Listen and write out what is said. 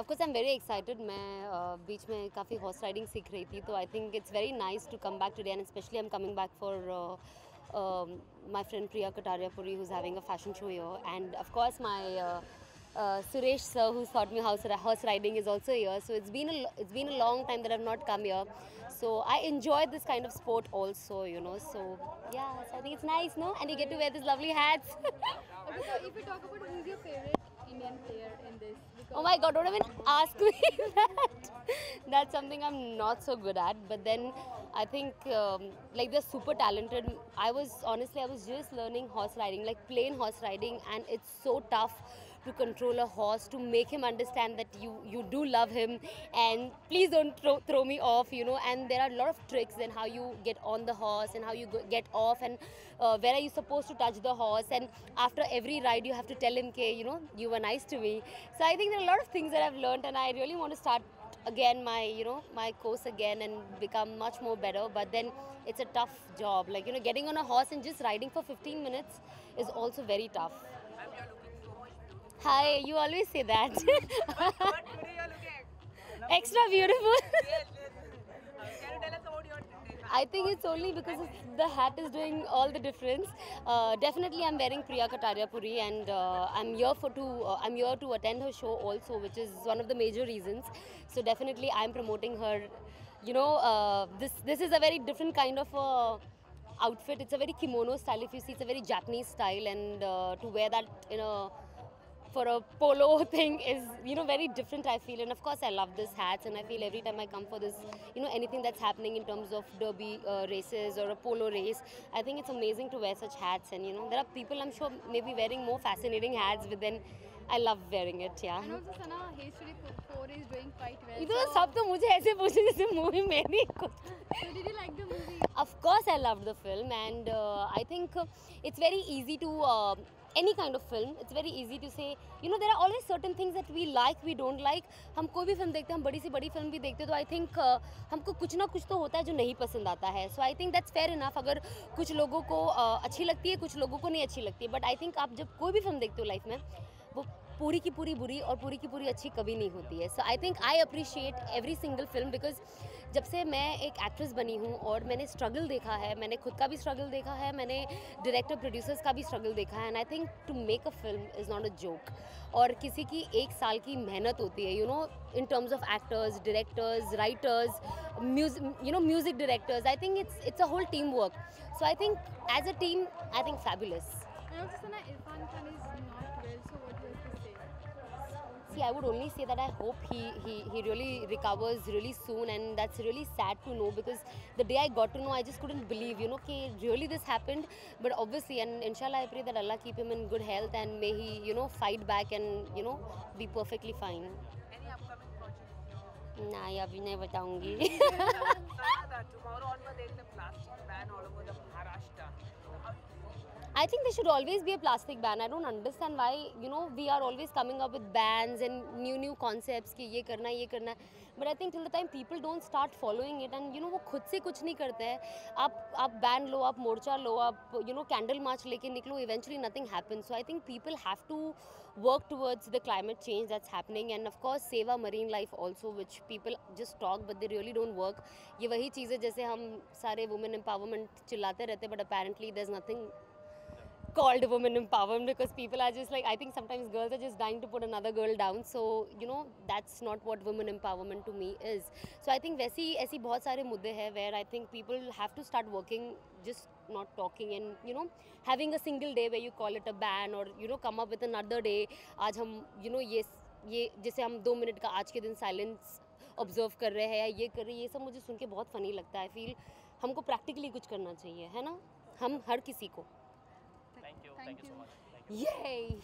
Of course, I'm very excited. मैं बीच में काफ़ी horse riding सीख रही थी, तो I think it's very nice to come back today, and especially I'm coming back for my friend Priya Kataria Puri, who's having a fashion show here, and of course my Suresh sir, who's taught me horse riding, is also here. So it's been a long time that I've not come here. So I enjoy this kind of sport also, you know. So yeah, so I think it's nice, no? And you get to wear these lovely hats. Okay, so if we talk about who's your favorite Indian player in this, because Oh my God, don't even ask me that. That's something I'm not so good at. But then I think like they're super talented. I was just learning horse riding, like plain horse riding, and it's so tough to control a horse, to make him understand that you do love him, and please don't throw me off, you know. And there are a lot of tricks in how you get on the horse and how you get off, and where are you supposed to touch the horse, and after every ride you have to tell him, okay, you know, you were nice to me. So I think there are a lot of things that I've learned, and I really want to start again my course again and become much more better. But then it's a tough job, like, you know, getting on a horse and just riding for 15 minutes is also very tough. Hi, you always say that. But today you are looking Extra beautiful. yes, yes. Can you tell us about your I think it's only because the hat is doing all the difference. Definitely, I'm wearing Priya Kataria Puri, and I'm here to attend her show also, which is one of the major reasons. So definitely, I'm promoting her. You know, this is a very different kind of outfit. It's a very kimono style. If you see, it's a very Japanese style, and to wear that in a for a polo thing is, you know, very different, I feel. And of course I love this hats, and I feel every time I come for this, you know, anything that's happening in terms of derby races or a polo race, I think it's amazing to wear such hats. And you know, there are people, I'm sure, maybe wearing more fascinating hats, but then I love wearing it. and Yeah, also Sana Hasturi 4 is doing quite well. ये तो So, सब तो मुझे ऐसे पूछे जैसे movie मेरी खुद. so did you like the movie? Of course, I loved the film, and I think it's very easy to any kind of film. It's very easy to say, you know, there are always certain things that we like, we don't like. हम कोई भी film देखते हैं, हम बड़ी से बड़ी film भी देखते हैं, तो I think हमको कुछ ना कुछ तो होता है जो नहीं पसंद आता है. So I think that's fair enough. अगर कुछ लोगों को अच्छी लगती है, कुछ लोगों को नहीं अच्छी लगती है, but I think आप जब कोई भी फिल्म देखते हो लाइफ में, वो पूरी की पूरी बुरी और पूरी की पूरी अच्छी कभी नहीं होती है. So I think I appreciate every single film, because जब से मैं एक एक्ट्रेस बनी हूँ और मैंने स्ट्रगल देखा है, मैंने खुद का भी स्ट्रगल देखा है, मैंने डायरेक्टर प्रोड्यूसर्स का भी स्ट्रगल देखा है, and I think to make a film is not a joke. और किसी की एक साल की मेहनत होती है, you know, in terms of actors, directors, writers, music directors. I think it's a whole team work. So I think as a team, I think fabulous. And also Sana Irfan Khan is not well, so what do you have to say? See, I would only say that I hope he really recovers really soon, and that's really sad to know, because the day I got to know, I just couldn't believe, you know, कि really this happened. But obviously, and inshallah, I pray that Allah keep him in good health, and may he, you know, fight back and, you know, be perfectly fine. any upcoming project? नहीं, अभी नहीं बताऊंगी. Sana, tomorrow onward there is a plastic ban all over the Maharashtra. How I think there should always be a plastic ban. I don't understand why, you know, we are always coming up with bans and new concepts कि ये करना है. But I think till the time people don't start following it, and you know, वो खुद से कुछ नहीं करते हैं. आप ban लो, आप मोर्चा लो, आप, you know, candle march लेके निकलो, eventually nothing happens. So I think people have to work towards the climate change that's happening, and of course save our marine life also, which people just talk but they really don't work. ये वही चीज़ है जैसे हम सारे women empowerment चिल्लाते रहते, but apparently there's nothing called women empowerment, because people are just like, I think sometimes girls are just dying to put another girl down. So you know, that's not what women empowerment to me is. So I think वैसी ऐसी बहुत सारे मुद्दे हैं where I think people have to start working, just not talking, and you know, having a single day where you call it a ban, or you know, come up with another day. आज हम, you know, ये जैसे हम 2 minute का आज के दिन silence observe कर रहे हैं या ये कर रहे हैं, ये सब मुझे सुन के बहुत फ़नी लगता है. आई फील हमको प्रैक्टिकली कुछ करना चाहिए, है ना, हम हर किसी को. Thank you so much. Yay!